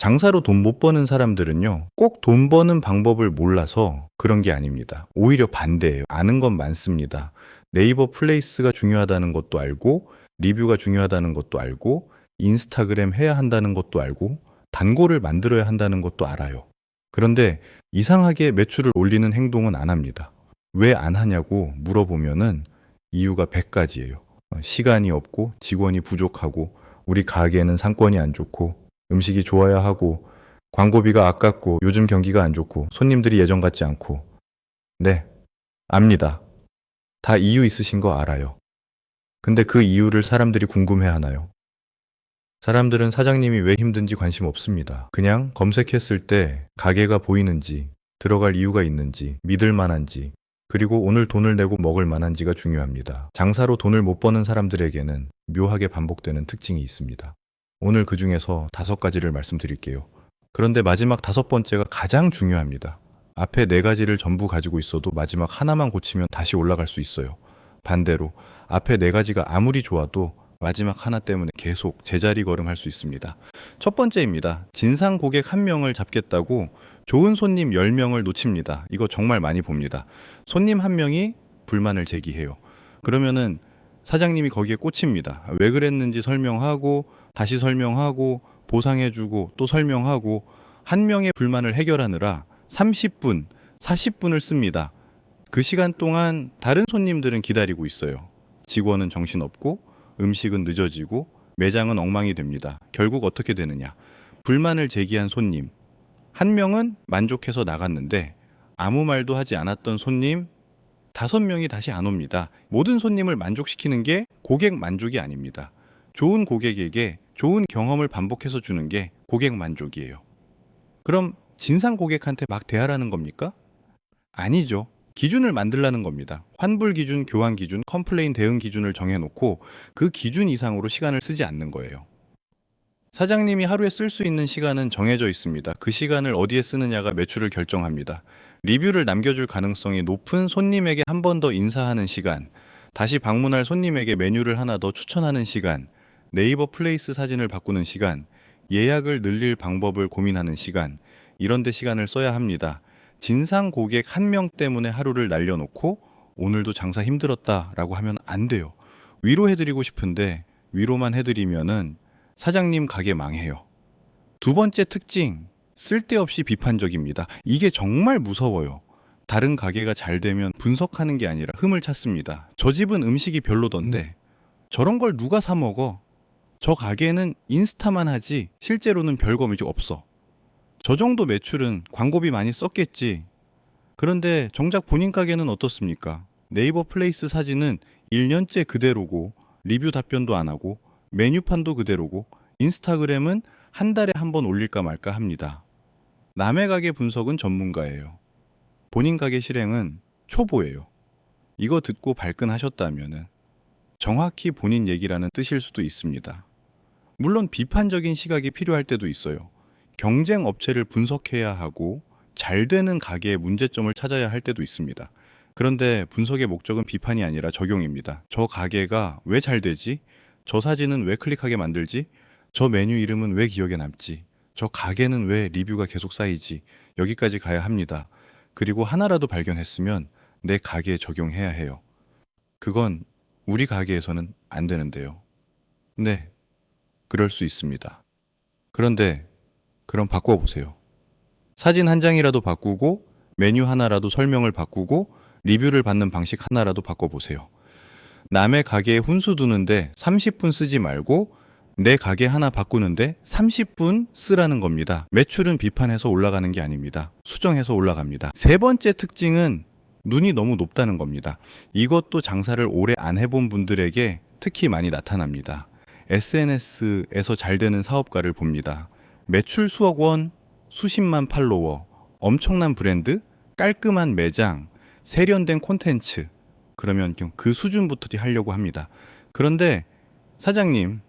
장사로 돈 못 버는 사람들은요, 꼭 돈 버는 방법을 몰라서 그런 게 아닙니다. 오히려 반대예요. 아는 건 많습니다. 네이버 플레이스가 중요하다는 것도 알고, 리뷰가 중요하다는 것도 알고, 인스타그램 해야 한다는 것도 알고, 단골을 만들어야 한다는 것도 알아요. 그런데 이상하게 매출을 올리는 행동은 안 합니다. 왜 안 하냐고 물어보면은 이유가 100가지예요. 시간이 없고, 직원이 부족하고, 우리 가게는 상권이 안 좋고, 음식이 좋아야 하고, 광고비가 아깝고, 요즘 경기가 안 좋고, 손님들이 예전 같지 않고. 네, 압니다. 다 이유 있으신 거 알아요. 근데 그 이유를 사람들이 궁금해 하나요? 사람들은 사장님이 왜 힘든지 관심 없습니다. 그냥 검색했을 때 가게가 보이는지, 들어갈 이유가 있는지, 믿을 만한지, 그리고 오늘 돈을 내고 먹을 만한지가 중요합니다. 장사로 돈을 못 버는 사람들에게는 묘하게 반복되는 특징이 있습니다. 오늘 그 중에서 5가지를 말씀드릴게요. 그런데 마지막 5번째가 가장 중요합니다. 앞에 4가지를 전부 가지고 있어도 마지막 하나만 고치면 다시 올라갈 수 있어요. 반대로 앞에 4가지가 아무리 좋아도 마지막 하나 때문에 계속 제자리 걸음할 수 있습니다. 첫 번째입니다. 진상 고객 1명을 잡겠다고 좋은 손님 10명을 놓칩니다. 이거 정말 많이 봅니다. 손님 1명이 불만을 제기해요. 그러면은 사장님이 거기에 꽂힙니다. 왜 그랬는지 설명하고, 다시 설명하고, 보상해주고, 또 설명하고, 1명의 불만을 해결하느라 30분, 40분을 씁니다. 그 시간 동안 다른 손님들은 기다리고 있어요. 직원은 정신없고, 음식은 늦어지고, 매장은 엉망이 됩니다. 결국 어떻게 되느냐? 불만을 제기한 손님 1명은 만족해서 나갔는데, 아무 말도 하지 않았던 손님 5명이 다시 안 옵니다. 모든 손님을 만족시키는 게 고객 만족이 아닙니다. 좋은 고객에게 좋은 경험을 반복해서 주는 게 고객 만족이에요. 그럼 진상 고객한테 막 대하라는 겁니까? 아니죠. 기준을 만들라는 겁니다. 환불 기준, 교환 기준, 컴플레인 대응 기준을 정해놓고 그 기준 이상으로 시간을 쓰지 않는 거예요. 사장님이 하루에 쓸 수 있는 시간은 정해져 있습니다. 그 시간을 어디에 쓰느냐가 매출을 결정합니다. 리뷰를 남겨줄 가능성이 높은 손님에게 한 번 더 인사하는 시간, 다시 방문할 손님에게 메뉴를 하나 더 추천하는 시간, 네이버 플레이스 사진을 바꾸는 시간, 예약을 늘릴 방법을 고민하는 시간, 이런 데 시간을 써야 합니다. 진상 고객 1명 때문에 하루를 날려놓고 오늘도 장사 힘들었다라고 하면 안 돼요. 위로해드리고 싶은데 위로만 해드리면은 사장님 가게 망해요. 2번째 특징, 쓸데없이 비판적입니다. 이게 정말 무서워요. 다른 가게가 잘 되면 분석하는 게 아니라 흠을 찾습니다. 저 집은 음식이 별로던데 저런 걸 누가 사 먹어? 저 가게는 인스타만 하지 실제로는 별거이 없어. 저 정도 매출은 광고비 많이 썼겠지. 그런데 정작 본인 가게는 어떻습니까? 네이버 플레이스 사진은 1년째 그대로고, 리뷰 답변도 안 하고, 메뉴판도 그대로고, 인스타그램은 한 달에 한 번 올릴까 말까 합니다. 남의 가게 분석은 전문가예요. 본인 가게 실행은 초보예요. 이거 듣고 발끈하셨다면 정확히 본인 얘기라는 뜻일 수도 있습니다. 물론 비판적인 시각이 필요할 때도 있어요. 경쟁 업체를 분석해야 하고 잘 되는 가게의 문제점을 찾아야 할 때도 있습니다. 그런데 분석의 목적은 비판이 아니라 적용입니다. 저 가게가 왜 잘 되지? 저 사진은 왜 클릭하게 만들지? 저 메뉴 이름은 왜 기억에 남지? 저 가게는 왜 리뷰가 계속 쌓이지? 여기까지 가야 합니다. 그리고 하나라도 발견했으면 내 가게에 적용해야 해요. 그건 우리 가게에서는 안 되는데요. 네, 그럴 수 있습니다. 그런데 그럼 바꿔보세요. 사진 한 장이라도 바꾸고, 메뉴 하나라도 설명을 바꾸고, 리뷰를 받는 방식 하나라도 바꿔보세요. 남의 가게에 훈수 두는데 30분 쓰지 말고 내 가게 하나 바꾸는데 30분 쓰라는 겁니다. 매출은 비판해서 올라가는 게 아닙니다. 수정해서 올라갑니다. 3번째 특징은 눈이 너무 높다는 겁니다. 이것도 장사를 오래 안 해본 분들에게 특히 많이 나타납니다. SNS에서 잘 되는 사업가를 봅니다. 매출 수억 원, 수십만 팔로워, 엄청난 브랜드, 깔끔한 매장, 세련된 콘텐츠. 그러면 그 수준부터 하려고 합니다. 그런데 사장님,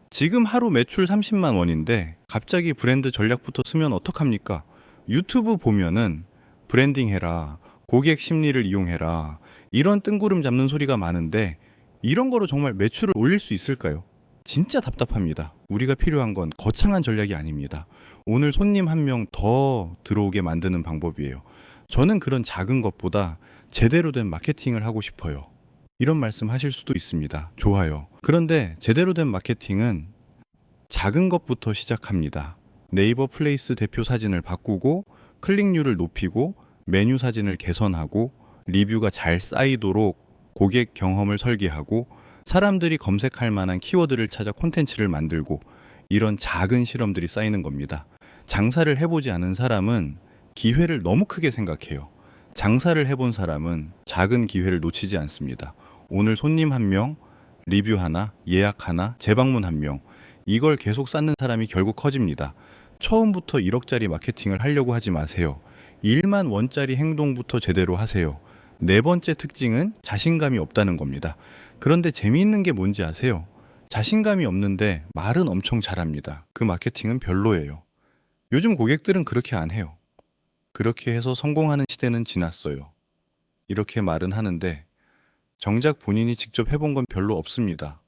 지금 하루 매출 30만 원인데 갑자기 브랜드 전략부터 쓰면 어떡합니까? 유튜브 보면은 브랜딩 해라, 고객 심리를 이용해라, 이런 뜬구름 잡는 소리가 많은데 이런 거로 정말 매출을 올릴 수 있을까요? 진짜 답답합니다. 우리가 필요한 건 거창한 전략이 아닙니다. 오늘 손님 한 명 더 들어오게 만드는 방법이에요. 저는 그런 작은 것보다 제대로 된 마케팅을 하고 싶어요. 이런 말씀 하실 수도 있습니다. 좋아요. 그런데 제대로 된 마케팅은 작은 것부터 시작합니다. 네이버 플레이스 대표 사진을 바꾸고 클릭률을 높이고 메뉴 사진을 개선하고 리뷰가 잘 쌓이도록 고객 경험을 설계하고 사람들이 검색할 만한 키워드를 찾아 콘텐츠를 만들고 이런 작은 실험들이 쌓이는 겁니다. 장사를 해보지 않은 사람은 기회를 너무 크게 생각해요. 장사를 해본 사람은 작은 기회를 놓치지 않습니다. 오늘 손님 한 명, 리뷰 하나, 예약 하나, 재방문 한 명, 이걸 계속 쌓는 사람이 결국 커집니다. 처음부터 1억짜리 마케팅을 하려고 하지 마세요. 1만 원짜리 행동부터 제대로 하세요. 네 번째 특징은 자신감이 없다는 겁니다. 그런데 재미있는 게 뭔지 아세요? 자신감이 없는데 말은 엄청 잘합니다. 그 마케팅은 별로예요. 요즘 고객들은 그렇게 안 해요. 그렇게 해서 성공하는 시대는 지났어요. 이렇게 말은 하는데 정작 본인이 직접 해본 건 별로 없습니다.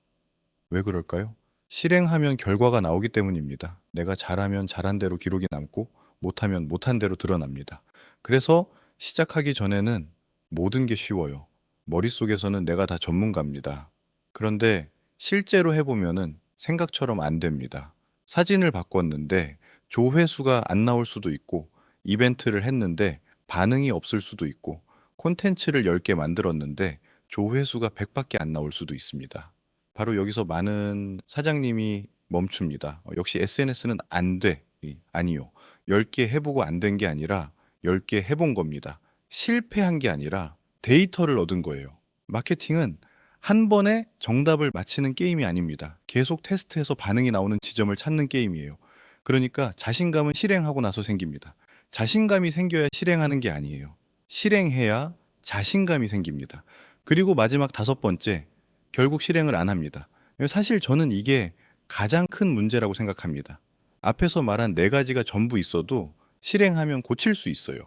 왜 그럴까요? 실행하면 결과가 나오기 때문입니다. 내가 잘하면 잘한 대로 기록이 남고 못하면 못한 대로 드러납니다. 그래서 시작하기 전에는 모든 게 쉬워요. 머릿속에서는 내가 다 전문가입니다. 그런데 실제로 해보면은 생각처럼 안 됩니다. 사진을 바꿨는데 조회수가 안 나올 수도 있고 이벤트를 했는데 반응이 없을 수도 있고 콘텐츠를 10개 만들었는데 조회수가 100밖에 안 나올 수도 있습니다. 바로 여기서 많은 사장님이 멈춥니다. 역시 SNS는 안 돼. 아니요. 10개 해보고 안 된 게 아니라 10개 해본 겁니다. 실패한 게 아니라 데이터를 얻은 거예요. 마케팅은 한 번에 정답을 맞히는 게임이 아닙니다. 계속 테스트해서 반응이 나오는 지점을 찾는 게임이에요. 그러니까 자신감은 실행하고 나서 생깁니다. 자신감이 생겨야 실행하는 게 아니에요. 실행해야 자신감이 생깁니다. 그리고 마지막 5번째, 결국 실행을 안 합니다. 사실 저는 이게 가장 큰 문제라고 생각합니다. 앞에서 말한 4가지가 전부 있어도 실행하면 고칠 수 있어요.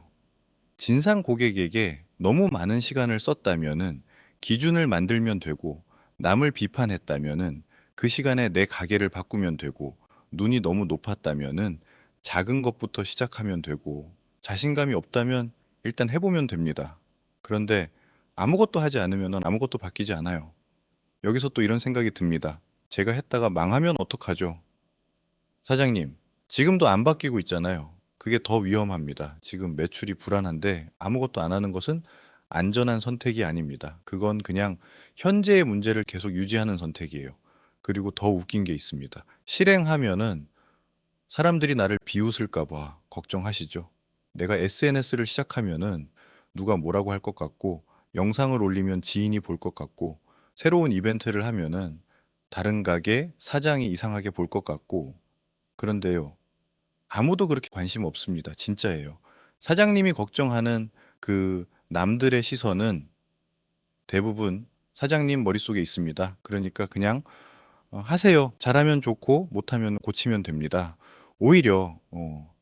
진상 고객에게 너무 많은 시간을 썼다면은 기준을 만들면 되고 남을 비판했다면은 그 시간에 내 가게를 바꾸면 되고 눈이 너무 높았다면은 작은 것부터 시작하면 되고 자신감이 없다면 일단 해보면 됩니다. 그런데 아무것도 하지 않으면 아무것도 바뀌지 않아요. 여기서 또 이런 생각이 듭니다. 제가 했다가 망하면 어떡하죠? 사장님, 지금도 안 바뀌고 있잖아요. 그게 더 위험합니다. 지금 매출이 불안한데 아무것도 안 하는 것은 안전한 선택이 아닙니다. 그건 그냥 현재의 문제를 계속 유지하는 선택이에요. 그리고 더 웃긴 게 있습니다. 실행하면은 사람들이 나를 비웃을까 봐 걱정하시죠? 내가 SNS를 시작하면은 누가 뭐라고 할 것 같고 영상을 올리면 지인이 볼 것 같고 새로운 이벤트를 하면은 다른 가게 사장이 이상하게 볼 것 같고 그런데요. 아무도 그렇게 관심 없습니다. 진짜예요. 사장님이 걱정하는 그 남들의 시선은 대부분 사장님 머릿속에 있습니다. 그러니까 그냥 하세요. 잘하면 좋고 못하면 고치면 됩니다. 오히려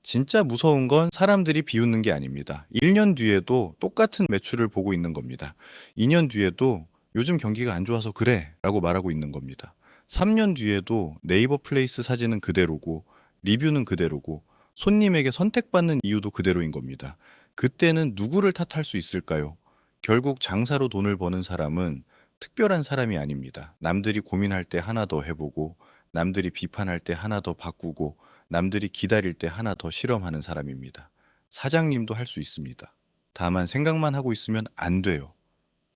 진짜 무서운 건 사람들이 비웃는 게 아닙니다. 1년 뒤에도 똑같은 매출을 보고 있는 겁니다. 2년 뒤에도 요즘 경기가 안 좋아서 그래 라고 말하고 있는 겁니다. 3년 뒤에도 네이버 플레이스 사진은 그대로고 리뷰는 그대로고 손님에게 선택받는 이유도 그대로인 겁니다. 그때는 누구를 탓할 수 있을까요? 결국 장사로 돈을 버는 사람은 특별한 사람이 아닙니다. 남들이 고민할 때 하나 더 해보고, 남들이 비판할 때 하나 더 바꾸고, 남들이 기다릴 때 하나 더 실험하는 사람입니다. 사장님도 할 수 있습니다. 다만 생각만 하고 있으면 안 돼요.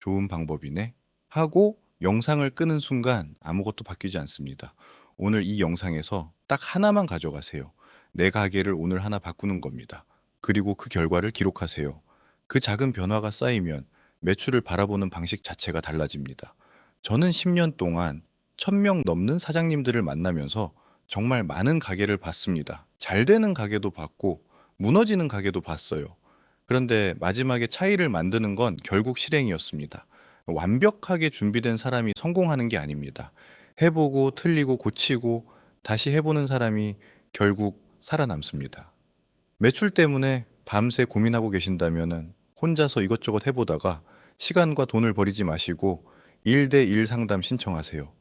좋은 방법이네. 하고 영상을 끄는 순간 아무것도 바뀌지 않습니다. 오늘 이 영상에서 딱 하나만 가져가세요. 내 가게를 오늘 하나 바꾸는 겁니다. 그리고 그 결과를 기록하세요. 그 작은 변화가 쌓이면 매출을 바라보는 방식 자체가 달라집니다. 저는 10년 동안 1000명 넘는 사장님들을 만나면서 정말 많은 가게를 봤습니다. 잘 되는 가게도 봤고 무너지는 가게도 봤어요. 그런데 마지막에 차이를 만드는 건 결국 실행이었습니다. 완벽하게 준비된 사람이 성공하는 게 아닙니다. 해보고 틀리고 고치고 다시 해보는 사람이 결국 살아남습니다. 매출 때문에 밤새 고민하고 계신다면 혼자서 이것저것 해보다가 시간과 돈을 버리지 마시고 1대1 상담 신청하세요.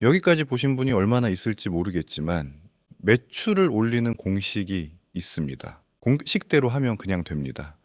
여기까지 보신 분이 얼마나 있을지 모르겠지만 매출을 올리는 공식이 있습니다. 공식대로 하면 그냥 됩니다.